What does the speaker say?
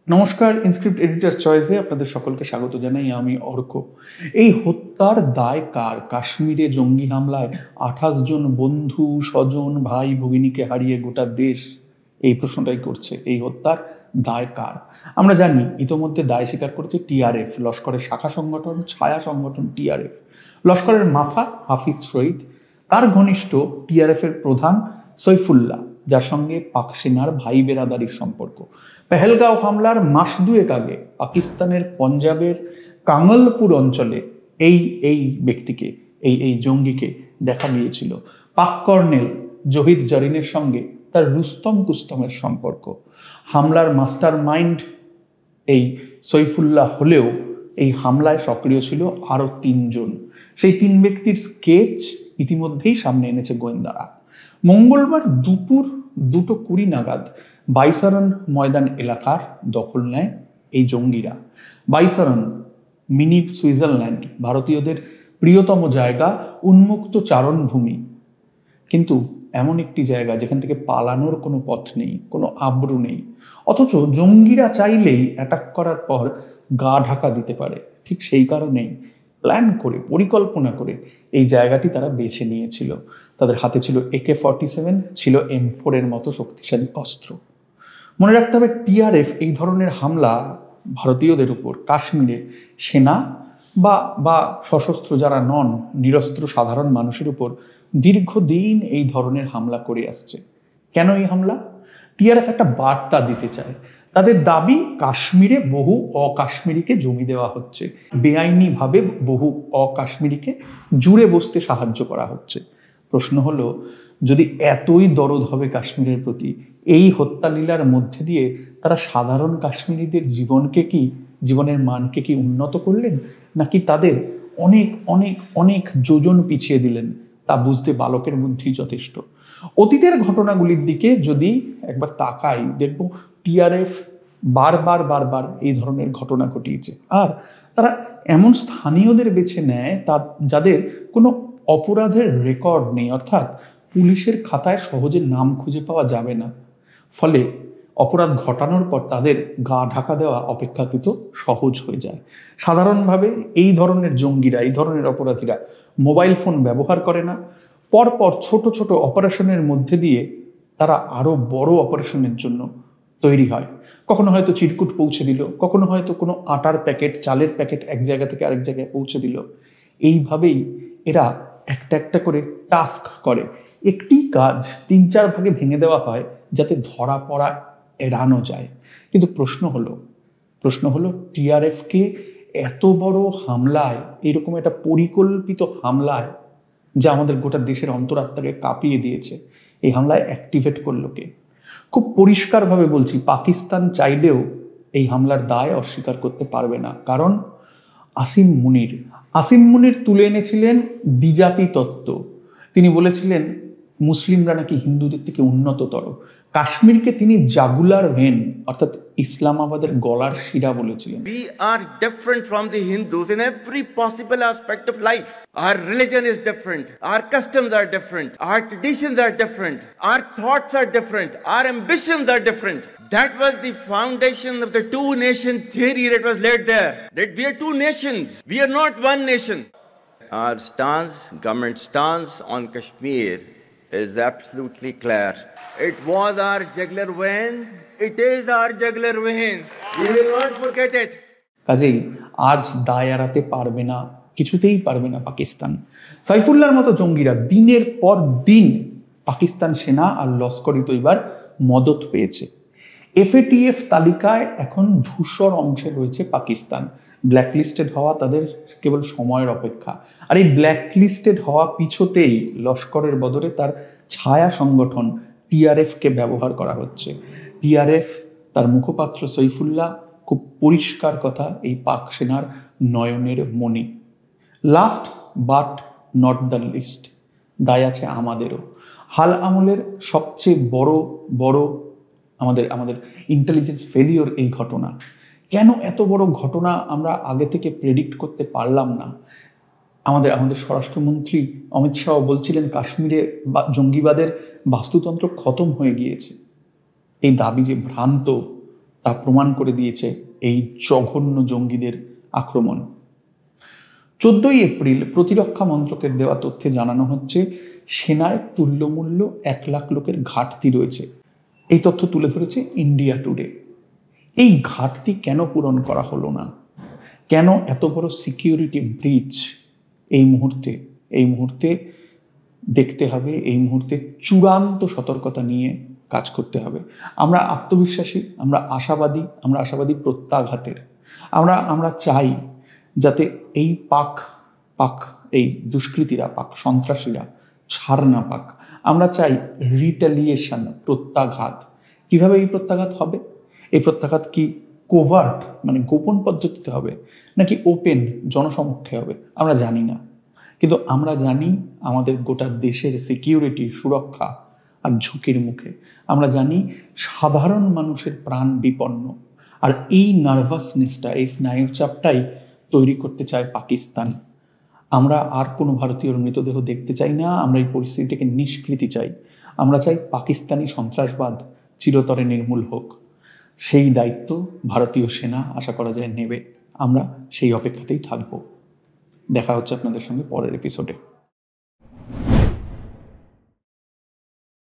নমস্কার, Inscript editors চয়েসে আপনাদের সকলকে স্বাগত জানাই। আমি অর্ক। এই হত্যার দায় কার? কাশ্মীরে জঙ্গি হামলায় 28 জন বন্ধু, স্বজন, ভাই ভগিনীকে হারিয়ে গোটা দেশ এই প্রশ্নটাই করছে, এই হত্যার দায় কার? আমরা জানি ইতোমধ্যে দায় স্বীকার করেছে টিআরএফ, লস্করের শাখা সংগঠন, ছায়া সংগঠন টিআরএফ। লস্করের মাথা হাফিজ সঈদ, তার ঘনিষ্ঠ টিআরএফ এর প্রধান সৈফুল্লাহ, যার সঙ্গে পাক সেনার ভাই বেরাদারির সম্পর্ক। পেহেলগাঁও হামলার মাস দুয়েক আগে পাকিস্তানের পঞ্জাবের কাঙ্গলপুর অঞ্চলে এই ব্যক্তিকে, এই জঙ্গিকে দেখা গিয়েছিল। পাক কর্নেল জহিদ জারিনের সঙ্গে তার রুস্তম কুস্তমের সম্পর্ক। হামলার মাস্টার মাইন্ড এই সৈফুল্লাহ হলেও এই হামলায় সক্রিয় ছিল আরও 3 জন। সেই 3 ব্যক্তির স্কেচ ইতিমধ্যেই সামনে এনেছে গোয়েন্দারা। মঙ্গলবার দুপুর 2:20 নাগাদ বাইসারন ময়দান এলাকার দখল নেয় এই জঙ্গিরা। বাইসারন মিনি সুইজারল্যান্ড, ভারতীয়দের প্রিয়তম জায়গা, উন্মুক্ত চারণভূমি, কিন্তু এমন একটি জায়গা যেখান থেকে পালানোর কোনো পথ নেই, কোনো আব্রু নেই। অথচ জঙ্গিরা চাইলেই অ্যাটাক করার পর গা ঢাকা দিতে পারে। ঠিক সেই কারণেই প্ল্যান করে, পরিকল্পনা করে এই জায়গাটি তারা বেছে নিয়েছিল। তাদের হাতে ছিল AK-47, ছিল M4 এর মতো শক্তিশালী অস্ত্র। মনে রাখতে হবে, টিআরএফ এই ধরনের হামলা ভারতীয়দের উপর, কাশ্মীরে সেনা বা সশস্ত্র যারা নন, নিরস্ত্র সাধারণ মানুষের উপর দীর্ঘদিন এই ধরনের হামলা করে আসছে। কেন এই হামলা? টিআরএফ একটা বার্তা দিতে চায়। তাদের দাবি, কাশ্মীরে বহু অকাশ্মীরিকে জমি দেওয়া হচ্ছে, বেআইনিভাবে বহু অকাশ্মীরিকে জুড়ে বসতে সাহায্য করা হচ্ছে। প্রশ্ন হলো, যদি এতই দরদ হবে কাশ্মীরের প্রতি, এই হত্যালীলার মধ্যে দিয়ে তারা সাধারণ কাশ্মীরিদের জীবনের মানকে কি উন্নত করলেন, নাকি তাদের অনেক অনেক অনেক যোজন পিছিয়ে দিলেন? তা বুঝতে বালকের বুদ্ধি যথেষ্ট। অতীতের ঘটনাগুলির দিকে যদি একবার তাকাই, দেখব টিআরএফ বারবার এই ধরনের ঘটনা ঘটিয়েছে। আর তারা এমন স্থানীয়দের বেছে নেয় যাদের কোনো অপরাধের রেকর্ড নেই, অর্থাৎ পুলিশের খাতায় সহজে নাম খুঁজে পাওয়া যাবে না। ফলে অপরাধ ঘটানোর পর তাদের গা ঢাকা দেওয়া অপেক্ষাকৃত সহজ হয়ে যায়। সাধারণভাবে এই ধরনের জঙ্গিরা, এই ধরনের অপরাধীরা মোবাইল ফোন ব্যবহার করে না। পরপর ছোট ছোট অপারেশনের মধ্যে দিয়ে তারা আরও বড় অপারেশনের জন্য তৈরি হয়। কখনো হয়তো চিরকুট পৌঁছে দিল, কখনো হয়তো কোনো আটার প্যাকেট, চালের প্যাকেট এক জায়গা থেকে আরেক জায়গায় পৌঁছে দিল। এইভাবেই এরা একটা একটা করে টাস্ক করে। একটি কাজ 3-4 ভাগে ভেঙে দেওয়া হয় যাতে ধরা পড়া এড়ানো যায়। কিন্তু প্রশ্ন হলো টিআরএফকে এত বড় হামলায়, এরকম একটা পরিকল্পিত হামলায়, যা আমাদের গোটা দেশের অন্তরাত্মাকে কাঁপিয়ে দিয়েছে, এই হামলায় অ্যাক্টিভেট করলো কে? খুব পরিষ্কারভাবে বলছি, পাকিস্তান চাইলেও এই হামলার দায় অস্বীকার করতে পারবে না। কারণ আসিম মুনির তুলে এনেছিলেন দ্বিজাতি তত্ত্ব। তিনি বলেছিলেন মুসলিমরা নাকি হিন্দুদের থেকে উন্নততর। কাশ্মীরকে তিনি জাগুলার ভেন, অর্থাৎ ইসলামাবাদের গলার শিরা বলেছিলেন। We are different from the Hindus in every possible aspect of life. Our religion is different. Our customs are different. Our traditions are different. Our thoughts are different. Our ambitions are different. That was the foundation of the two-nation theory that was laid there. That we are two nations. We are not one nation. Our stance, government stance on Kashmir is absolutely clear. It was our jugular vein. It is our jugular vein. We will not forget it. কাজেই আজ দায় এড়াতে পারবে না, কিছুতেই পারবে না পাকিস্তান। সাইফুল্লাহর মতো জঙ্গিরা দিনের পর দিন পাকিস্তান সেনা আর লস্করি তৈবার মদত পেয়েছে। FATF তালিকায় এখন ধূসর অংশে রয়েছে পাকিস্তান। ব্ল্যাকলিস্টেড হওয়া তাদের কেবল সময়ের অপেক্ষা। আর এই ব্ল্যাকলিস্টেড হওয়া পিছতেই লস্করের বদলে তার ছায়া সংগঠন টিআরএফকে ব্যবহার করা হচ্ছে। টিআরএফ, তার মুখপাত্র সৈফুল্লাহ, খুব পরিষ্কার কথা, এই পাক সেনার নয়নের মণি। Last but not the least, দায় আছে আমাদেরও। হাল আমলের সবচেয়ে বড় আমাদের ইন্টেলিজেন্স ফেলিওর এই ঘটনা। কেন এত বড় ঘটনা আমরা আগে থেকে প্রেডিক্ট করতে পারলাম না? আমাদের স্বরাষ্ট্রমন্ত্রী অমিত শাহ বলছিলেন কাশ্মীরে জঙ্গিবাদের বাস্তুতন্ত্র খতম হয়ে গিয়েছে। এই দাবি যে ভ্রান্ত তা প্রমাণ করে দিয়েছে এই জঘন্য জঙ্গিদের আক্রমণ। 14ই এপ্রিল প্রতিরক্ষা মন্ত্রকের দেওয়া তথ্যে জানানো হচ্ছে সেনায় তুল্যমূল্য 1 লাখ লোকের ঘাটতি রয়েছে। এই তথ্য তুলে ধরেছে ইন্ডিয়া টুডে। এই ঘাটতি কেন পূরণ করা হলো না? কেন এত বড় সিকিউরিটি ব্রিচ? এই মুহূর্তে দেখতে হবে, এই মুহূর্তে চূড়ান্ত সতর্কতা নিয়ে কাজ করতে হবে। আমরা আত্মবিশ্বাসী, আমরা আশাবাদী প্রত্যাঘাতের। আমরা চাই যাতে এই পাক এই দুষ্কৃতীরা, পাক সন্ত্রাসীরা ছাড় না পাক। আমরা চাই রিটেলিয়েশন, প্রত্যাঘাত। কিভাবে এই প্রত্যাঘাত হবে? এই প্রত্যাঘাত কি কোভার্ট মানে গোপন পদ্ধতিতে হবে, নাকি ওপেন জনসমক্ষে হবে? আমরা জানি না, কিন্তু আমরা জানি আমাদের গোটা দেশের সিকিউরিটি, সুরক্ষা আর ঝুঁকির মুখে। আমরা জানি সাধারণ মানুষের প্রাণ বিপন্ন। আর এই নার্ভাসনেসটা, এই স্নায়ুচাপটাই তৈরি করতে চায় পাকিস্তান। আমরা আর কোনো ভারতীয়র মৃতদেহ দেখতে চাই না। আমরা এই পরিস্থিতি থেকে নিষ্কৃতি চাই। আমরা চাই পাকিস্তানি সন্ত্রাসবাদ চিরতরে নির্মূল হোক। সেই দায়িত্ব ভারতীয় সেনা আশা করা যায় নেবে। আমরা সেই অপেক্ষাতেই থাকব। দেখা হচ্ছে আপনাদের সঙ্গে পরের এপিসোডে।